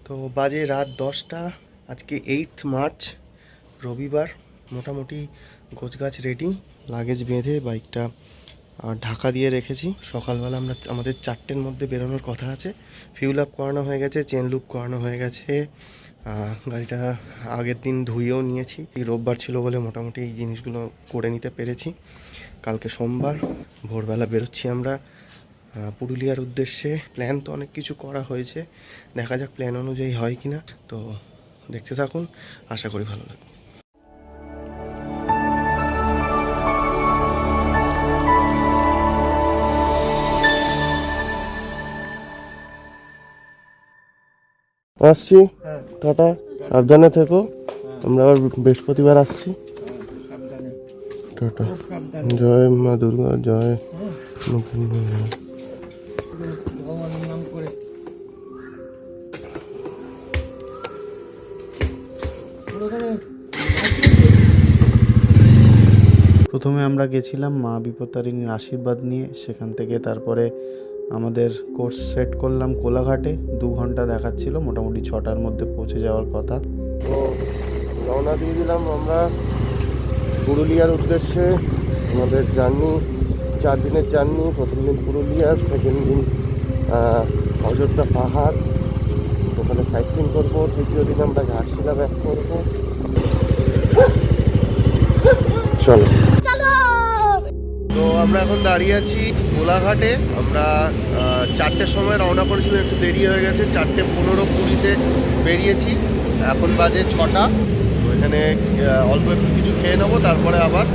তো বাজে রাত 10টা। আজকে 8 মার্চ রবিবার। মোটামুটি গোছগাছ রেডি, লাগেজ বেঁধে বাইকটা ঢাকা দিয়ে রেখেছি। সকালবেলা আমাদের 4টের মধ্যে বেরোনোর কথা আছে। ফিউল আপ করানো হয়ে গেছে, চেন লুপ করানো হয়ে গেছে, গাড়িটা আগের দিন ধুয়েও নিয়েছি। রোববার ছিল বলে মোটামুটি এই জিনিসগুলো করে নিতে পেরেছি। কালকে সোমবার ভোরবেলা বেরোচ্ছি আমরা পুরুলিয়ার উদ্দেশ্যে। প্ল্যান তো অনেক কিছু করা হয়েছে, দেখা যাক প্ল্যান অনুযায়ী হয় কি না। তো দেখতে থাকুন, আশা করি ভালো লাগবে। আসছি, টাটা, সাবধানে থেকো। আমরা আবার বৃহস্পতিবার আসছি। টাটা, জয় মা দুর্গা, জয়। প্রথমে আমরা গেছিলাম মা বিপত্তারিণীর আশীর্বাদ নিয়ে, সেখান থেকে তারপরে আমাদের কোর্স সেট করলাম কোলাঘাটে। 2 ঘন্টা দেখাচ্ছিল, মোটামুটি 6টার মধ্যে পৌঁছে যাওয়ার কথা। তো রওনা দিয়ে দিলাম আমরা পুরুলিয়ার উদ্দেশ্যে। আমাদের জার্নি 4 দিনের জার্নি। প্রথম দিন পুরুলিয়া, সেকেন্ড দিন অযোধ্যা পাহাড়, ওখানে সাইট সিন করবো। তৃতীয় দিন আমরা ঘাটশিলা ব্যাক করবো। চলো। তো আমরা এখন দাঁড়িয়ে আছি কোলাঘাটে। আমরা 4টের সময় রওনা করেছিলাম, একটু দেরি হয়ে গেছে। 4:15-20 বেরিয়েছি, এখন বাজে 6টা। এখানে অল্প একটু কিছু খেয়ে নেবো, তারপরে আবার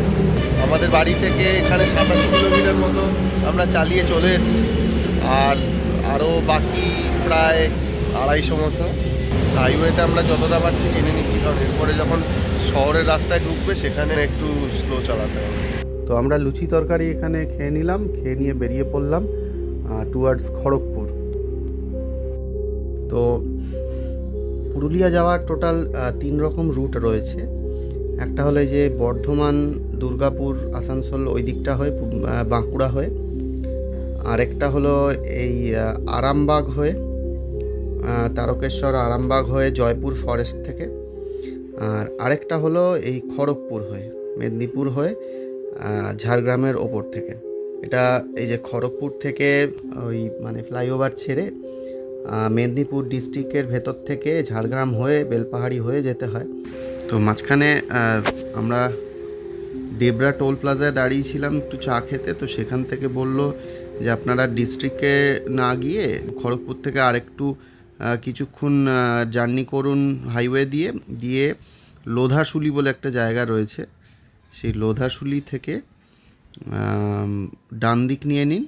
আমাদের বাড়ি থেকে এখানে 87 কিলোমিটার মতো আমরা চালিয়ে চলে এসেছি। আর আরও বাকি প্রায় 250 মতো। হাইওয়েতে আমরা যতটা পারছি টেনে নিচ্ছি, কারণ এরপরে যখন শহরের রাস্তায় ঢুকবে সেখানে একটু স্লো চালাতে হবে। তো আমরা লুচি তরকারি এখানে খেয়ে নিলাম, খেয়ে নিয়ে বেরিয়ে পড়লাম টুয়ার্ডস খড়গপুর। তো পুরুলিয়া যাওয়ার টোটাল 3 রকম রুট রয়েছে। একটা হলো যে বর্ধমান, দুর্গাপুর, আসানসোল ওই দিকটা হয়ে বাঁকুড়া হয়ে। আরেকটা হলো এই আরামবাগ হয়ে, তারকেশ্বর আরামবাগ হয়ে জয়পুর ফরেস্ট থেকে। আর আরেকটা হলো এই খড়গপুর হয়ে, মেদিনীপুর হয়ে ঝাড়গ্রামের ওপর থেকে। এটা এই যে খড়গপুর থেকে ওই মানে ফ্লাইওভার ছেড়ে মেদিনীপুর ডিস্ট্রিক্টের ভেতর থেকে ঝাড়গ্রাম হয়ে বেলপাহাড়ি হয়ে যেতে হয়। তো মাঝখানে আমরা দেবরা টোল প্লাজায় দাঁড়িয়েছিলাম একটু চা খেতে। তো সেখান থেকে বলল যে আপনারা ডিস্ট্রিক্টে না গিয়ে খড়গপুর থেকে আরেকটু কিছুক্ষণ জার্নি করুন হাইওয়ে দিয়ে লোধাশুলি বলে একটা জায়গা রয়েছে, সেই লোধাশুলি থেকে ডান দিক নিয়ে নিন,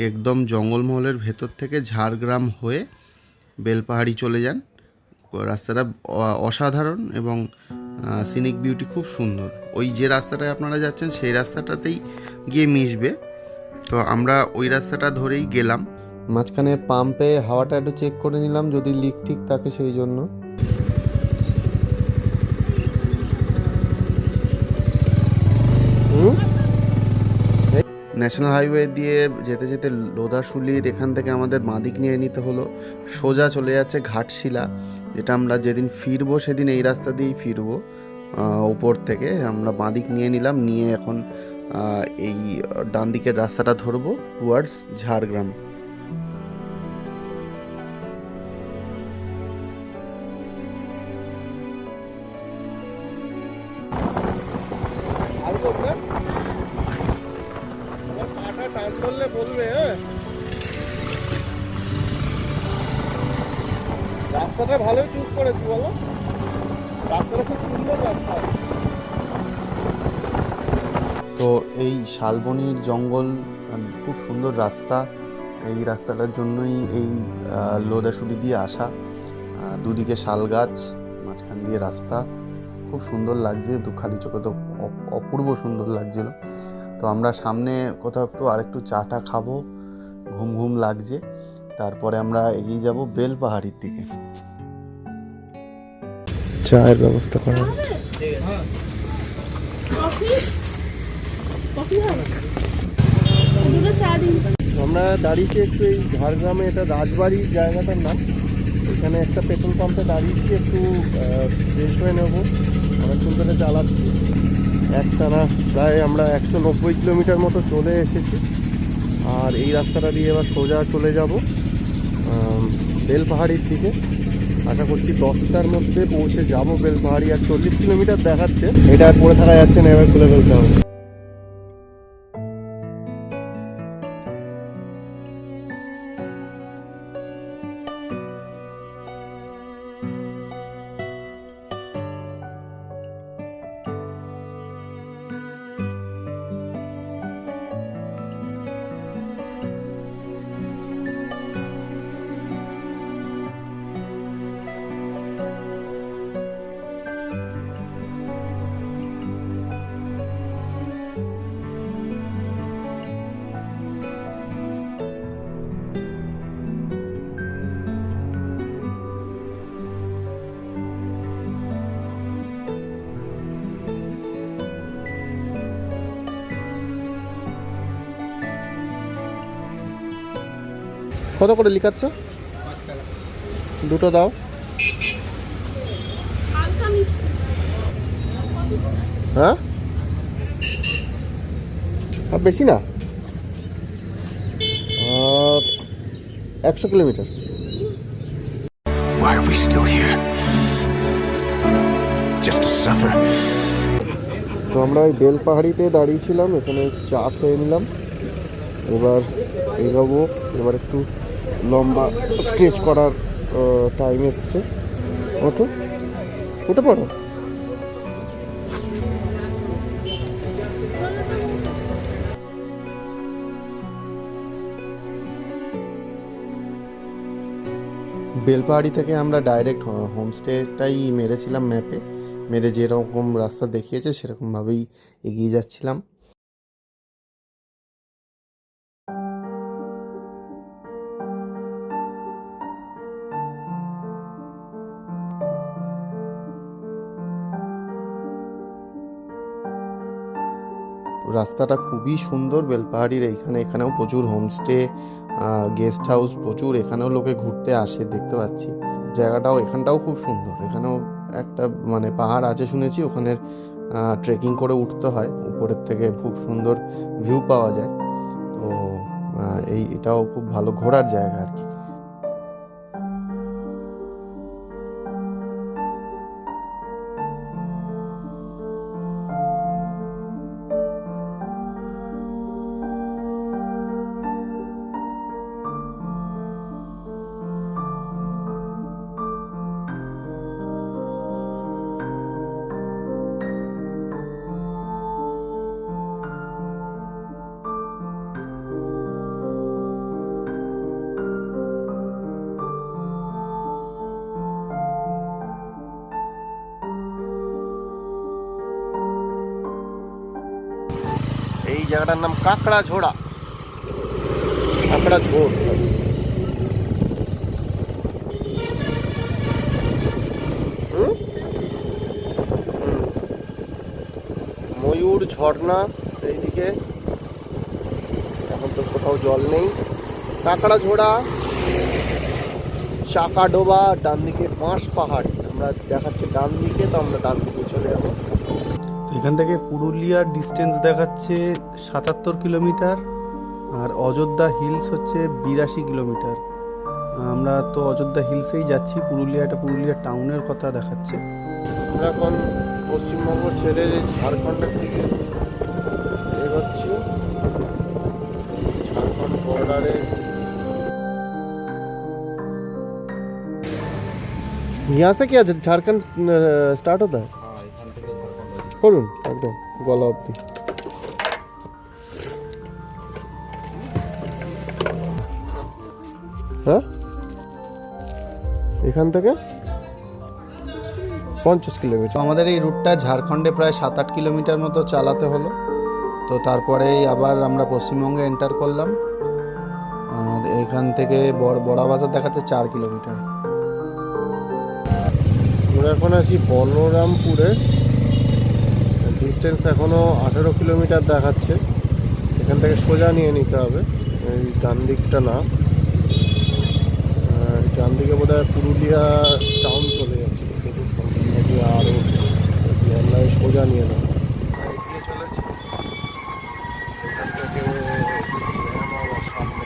একদম জঙ্গলমহলের ভেতর থেকে ঝাড়গ্রাম হয়ে বেলপাহাড়ি চলে যান। রাস্তাটা অসাধারণ এবং সিনিক বিউটি খুব সুন্দর। ওই যে রাস্তাটায় আপনারা যাচ্ছেন সেই রাস্তাটাতেই গিয়ে মিশবে। তো আমরা ওই রাস্তাটা ধরেই গেলাম। মাঝখানে পাম্পে হাওয়াটা একটু চেক করে নিলাম যদি লিক ঠিক থাকে সেই জন্য। ন্যাশনাল হাইওয়ে দিয়ে যেতে যেতে লোধাশুলির এখান থেকে আমাদের বাঁদিক নিয়ে নিতে হলো, সোজা চলে যাচ্ছে ঘাটশিলা। যেটা আমরা যেদিন ফিরবো সেদিন এই রাস্তা দিয়েই ফিরবো। উপর থেকে আমরা বাঁদিক নিয়ে নিলাম, নিয়ে এখন এই ডান দিকের রাস্তাটা ধরবো টুয়ার্ডস ঝাড়গ্রাম। রাস্তাটা ভালোই চুজ করেছি, বলো, রাস্তাটা খুব সুন্দর রাস্তা। তো এই শালবনির জঙ্গল, খুব সুন্দর রাস্তা। এই রাস্তাটার জন্যই এই লোধাশুলি দিয়ে আসা। দুদিকে শাল গাছ, মাঝখান দিয়ে রাস্তা, খুব সুন্দর লাগছে। খালি চোখে তো অপূর্ব সুন্দর লাগছিল। তো আমরা সামনে কোথাও একটু আরেকটু চাটা খাবো, ঘুম ঘুম লাগছে। তারপরে আমরা এগিয়ে যাব বেলপাহাড়ির দিকে। চায়ের ব্যবস্থা করা হচ্ছে। আমরা দাঁড়িয়েছি একটু এই ঝাড়গ্রামে, এটা রাজবাড়ি জায়গাটার নাম। এখানে একটা পেট্রোল পাম্পে দাঁড়িয়েছি, একটু ফ্রেশ হয়ে নেবো। অনেকক্ষণ ধরে চালাচ্ছি একটানা, প্রায় আমরা 190 কিলোমিটার মতো চলে এসেছি। আর এই রাস্তাটা দিয়ে এবার সোজা চলে যাব বেলপাহাড়ির দিকে। আশা করছি 10টার মধ্যে পৌঁছে যাব বেলপাহাড়ি। আর 40 কিলোমিটার দেখাচ্ছে, এটা আর পড়ে থাকা যাচ্ছে না, এবার খুলে ফেলতে হবে। কত করে লিখাচ্ছ? দুটো দাও। হ্যাঁ, আর বেশি না, আর 100 kilometre. Why are we still here? Just to suffer? তো আমরা ওই বেলপাহাড়িতে দাঁড়িয়েছিলাম, এখানে চা খেয়ে নিলাম। এবার এগোবো, এবার একটু লম্বা স্ট্রেচ করার টাইম এসছে। ওঠো, উঠে পড়ো। বেলপাহাড়ি থেকে আমরা ডাইরেক্ট হোমস্টেটাই মেরেছিলাম ম্যাপে, মেরে যেরকম রাস্তা দেখিয়েছে সেরকমভাবেই এগিয়ে যাচ্ছিলাম। রাস্তাটা খুবই সুন্দর বেলপাহাড়ির। এখানেও প্রচুর হোমস্টে, গেস্ট হাউস প্রচুর, এখানেও লোকে ঘুরতে আসে দেখতে পাচ্ছি। জায়গাটাও এখানটাও খুব সুন্দর। এখানেও একটা মানে পাহাড় আছে শুনেছি, ওখানে ট্রেকিং করে উঠতে হয়, উপরের থেকে খুব সুন্দর ভিউ পাওয়া যায়। তো এটাও খুব ভালো ঘোরার জায়গা আর কি। এই জায়গাটার নাম কাঁকড়া ঝোড়া, কাঁকড়া ঝোড়। ময়ূর ঝর্ণা এইদিকে, এখন তো কোথাও জল নেই। কাঁকড়া ঝোড়া, চাকা ডোবা, ডান দিকে বাঁশ পাহাড়। আমরা দেখাচ্ছে ডান দিকে, তো আমরা ডান দিকে চলে যাবো। এখান থেকে পুরুলিয়ার ডিস্টেন্স দেখাচ্ছে 77 কিলোমিটার, আর অযোধ্যা হিলস হচ্ছে 82 কিলোমিটার। আমরা তো অযোধ্যা হিলসেই যাচ্ছি। পুরুলিয়া টাউনের কথা দেখাচ্ছে। আমরা এখন পশ্চিমবঙ্গ ছেড়ে ঝাড়খণ্ডের দিকে এগোচ্ছি। ঝাড়খণ্ড বর্ডারে यहाँ से क्या झारखंड स्टार्ट होता है? করুন একদম গলা অবধি। হ্যাঁ, এখান থেকে 50 কিলোমিটার। তো আমাদের এই রুটটা ঝাড়খণ্ডে প্রায় 7-8 কিলোমিটার মতো চালাতে হলো। তো তারপরেই আবার আমরা পশ্চিমবঙ্গে এন্টার করলাম। আর এখান থেকে বড়াবাজার দেখাচ্ছে 4 কিলোমিটার। আমরা এখন আছি বলরামপুরে, ডিস্টেন্স এখনও 18 কিলোমিটার দেখাচ্ছে। এখান থেকে সোজা নিয়ে নিতে হবে, এই ডান দিকটা না, ডান ডান দিকে বোধহয় পুরুলিয়া টাউন চলে যাচ্ছে, কিন্তু নাকি আরও অন্যায় সোজা নিয়ে নেয়। চলেছে এখান থেকে আমার সামনে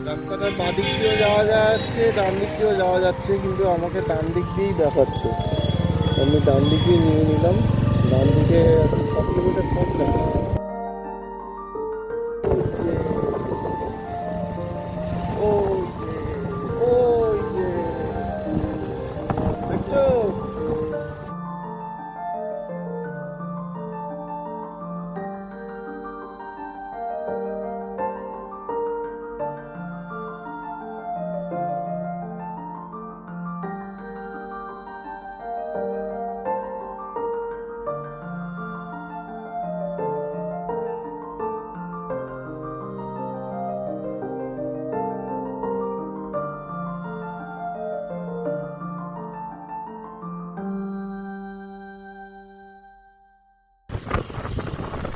রাস্তাটার বাঁ দিক দিয়েও যাওয়া যাচ্ছে, ডান দিক দিয়েও যাওয়া যাচ্ছে, কিন্তু আমাকে ডান দিক দিয়েই দেখাচ্ছে। আমি ডান দিকেই নিয়ে নিলাম। ডান দিকে এখন 6 কিলোমিটার কম না।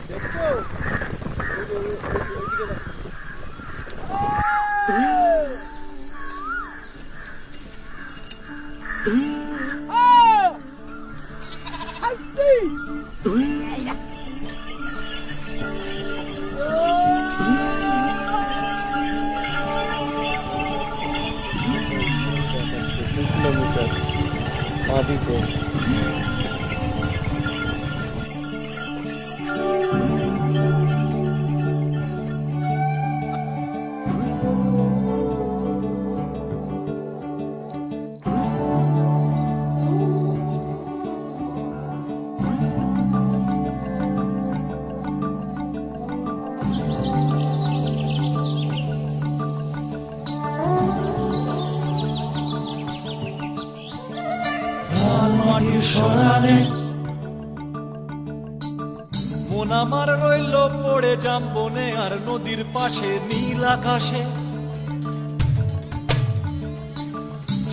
দেখছো? কিলোমিটার বাদিকে সরানে মন আমার রইল পড়ে জাম্বনে আর নদীর পাশে নীল আকাশে,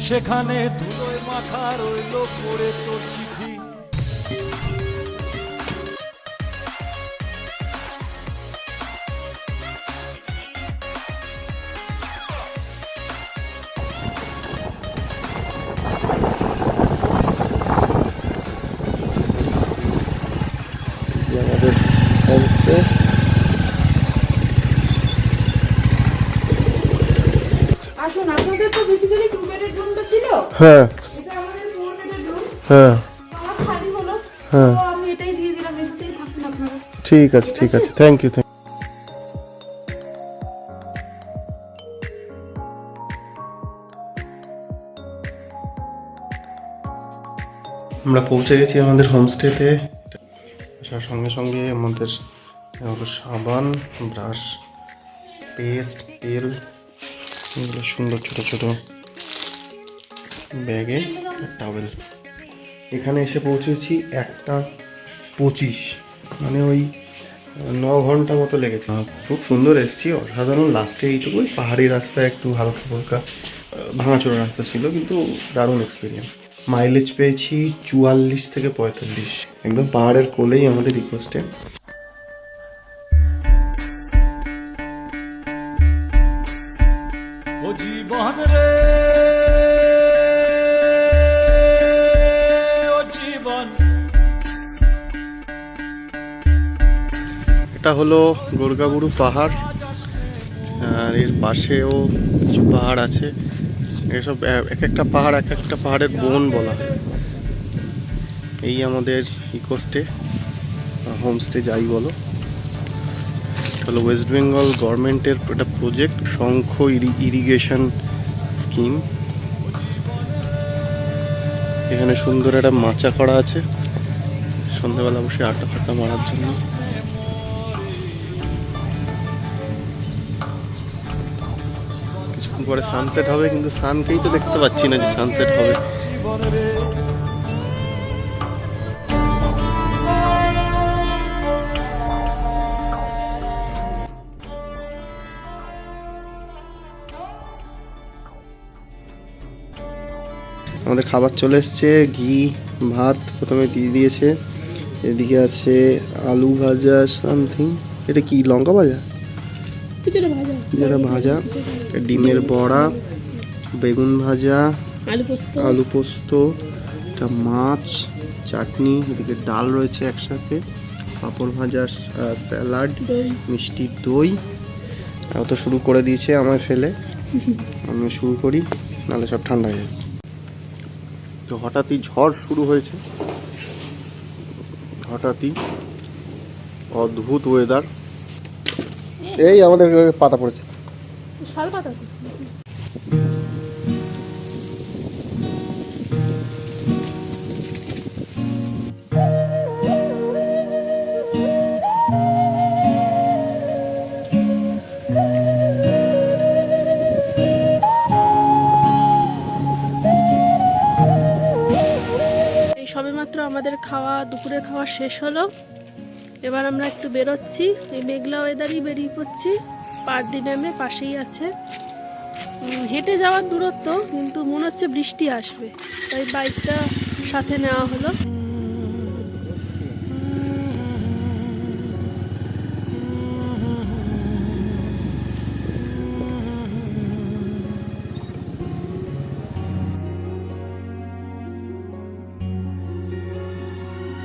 সেখানে ধুলোয় মাখা রইল পড়ে তোর চিঠি। আমাদের হোমস্টে। আসুন, আপনাদের তো বেসিক্যালি 2 বেডের রুমটা ছিল। হ্যাঁ এটা আমাদের 4 বেডের রুম। হ্যাঁ আমার খালি হলো। হ্যাঁ তো আমি এটাই দিয়ে দিলাম, এটাতেই থাকুন আপনারা। ঠিক আছে, ঠিক আছে, থ্যাংক ইউ। আমরা পৌঁছে গেছি আমাদের হোমস্টেতে। আসার সঙ্গে সঙ্গে আমাদের হলো সাবান, ব্রাশ, পেস্ট, তেল, এগুলো সুন্দর ছোট ছোট ব্যাগে, টাওয়েল। এখানে এসে পৌঁছেছি 1:25, মানে ওই 9 ঘন্টা মতো লেগেছে। খুব সুন্দর এসেছি, অসাধারণ। লাস্টে এইটুকুই পাহাড়ি রাস্তা, একটু হালকা ফুলকা ভাঙাচোরা রাস্তা ছিল, কিন্তু দারুণ এক্সপিরিয়েন্স। মাইলেজ পেয়েছি 44 থেকে 45, একদম পাহাড়ের কোলেই আমাদের ইকোস্টে। ও জীবন রে, ও জীবন। এটা হলো গোরগাবুরু পাহাড়, আর এর পাশেও কিছু পাহাড় আছে। এসব এক একটা পাহাড় এক একটা পাহাড়ের বোন বলা হয়। এই আমাদের ইকোস্টে, হোমস্টে যাই বলো। হলো ওয়েস্ট বেঙ্গল গভর্নমেন্টের একটা প্রজেক্ট, শঙ্খ ইরিগেশন স্কিম। এখানে সুন্দর একটা মাচা করা আছে, সন্ধ্যাবেলা বসে আড্ডা ফাড্ডা মারার জন্য। কিছুক্ষণ পরে সানসেট হবে, কিন্তু সানকেই তো দেখতে পাচ্ছি না যে সানসেট হবে। জীবন রে, আমাদের খাবার চলে এসছে, ঘি ভাত প্রথমে দিয়ে দিয়েছে, এদিকে আছে আলু ভাজা সামথিং, এটা কি লঙ্কা ভাজা, যেটা ভাজা, ডিমের বড়া, বেগুন ভাজা, আলু পোস্ত, একটা মাছ, চাটনি, এদিকে ডাল রয়েছে একসাথে, পাঁপড় ভাজা, স্যালাড, মিষ্টি দই। তো শুরু করে দিয়েছে আমায় ফেলে, আমি শুরু করি নাহলে সব ঠান্ডা হয়ে যাবে। তো হঠাৎই ঝড় শুরু হয়েছে, হঠাৎই অদ্ভুত ওয়েদার। এই আমাদের পাতা পড়েছে, শাল পাতা। সবেমাত্র আমাদের দুপুরের খাওয়া শেষ হলো। এবার আমরা একটু বেরোচ্ছি, এই মেঘলা ওয়েদারই বেরিয়ে পড়ছি। পার্দি ড্যামে পাশেই আছে, হেঁটে যাওয়ার দূরত্ব, কিন্তু মনে হচ্ছে বৃষ্টি আসবে, তাই বাইকটা সাথে নেওয়া হলো।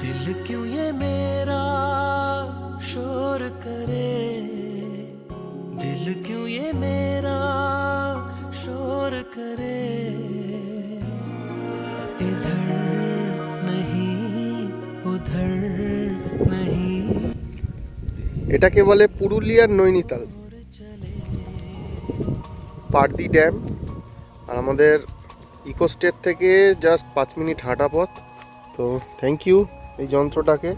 दिल क्यों ये मेरा शोर करे, दिल क्यों ये मेरा शोर करे, इधर नहीं उधर नहीं। এটাকে বলে পুরুলিয়ার নৈনিতাল, পার্দি ড্যাম। আর আমাদের ইকো স্টেট থেকে জাস্ট 5 মিনিট হাঁটা পথ। তো থ্যাংক ইউ এই যন্ত্রটাকে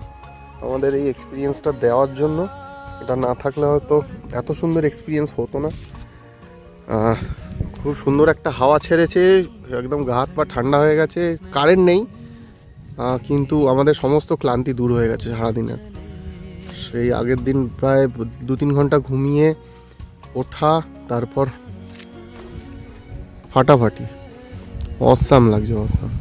আমাদের এই এক্সপিরিয়েন্সটা দেওয়ার জন্য। এটা না থাকলে হয়তো এত সুন্দর এক্সপিরিয়েন্স হতো না। খুব সুন্দর একটা হাওয়া ছেড়েছে, একদম গা হাত পা ঠান্ডা হয়ে গেছে। কারেন্ট নেই, কিন্তু আমাদের সমস্ত ক্লান্তি দূর হয়ে গেছে সারাদিনে। সেই আগের দিন প্রায় 2-3 ঘন্টা ঘুমিয়ে ওঠা, তারপর ফাটাফাটি অসাম লাগছে, অসাম।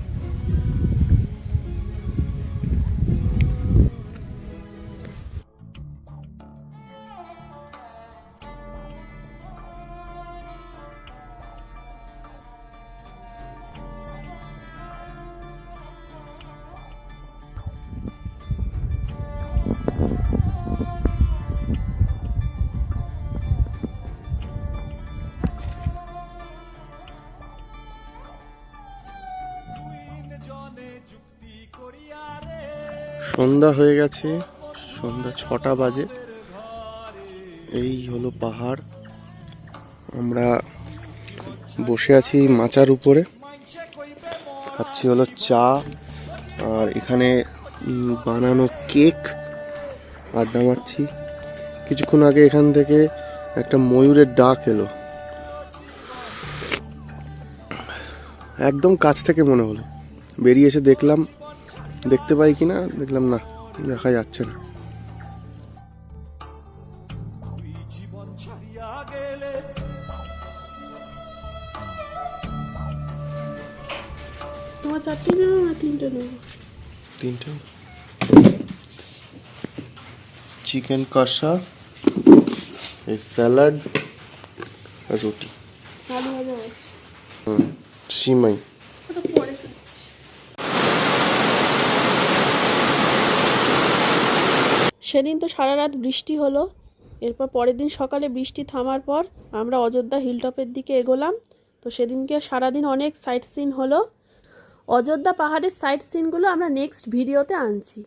সন্ধ্যা হয়ে গেছে, সন্ধ্যা 6টা বাজে। এই হলো পাহাড়, আমরা বসে আছি মাচার উপরে, খাচ্ছি হলো চা, আর এখানে বানানো কেক, আড্ডা মারছি। কিছুক্ষণ আগে এখান থেকে একটা ময়ূরের ডাক এলো, একদম কাছ থেকে মনে হলো। বেরিয়ে এসে দেখলাম, দেখতে পাই কিনা, দেখলাম না, দেখা যাচ্ছে না। তোমার 4টে নেবো না 3টে নেবো? 3টে। চিকেন কষা, এই স্যালাড, রুটি, আলু ভাজা আছে, সিমাই। ওটা পরে খাচ্ছি। সেদিন তো সারা রাত বৃষ্টি হলো। এরপর পরের দিন সকালে বৃষ্টি থামার পর আমরা অযোধ্যা হিলটপের দিকে এগোলাম। তো সেদিনকে সারাদিন অনেক সাইট সিন হলো। অযোধ্যা পাহাড়ের সাইট সিনগুলো আমরা নেক্সট ভিডিওতে আনছি।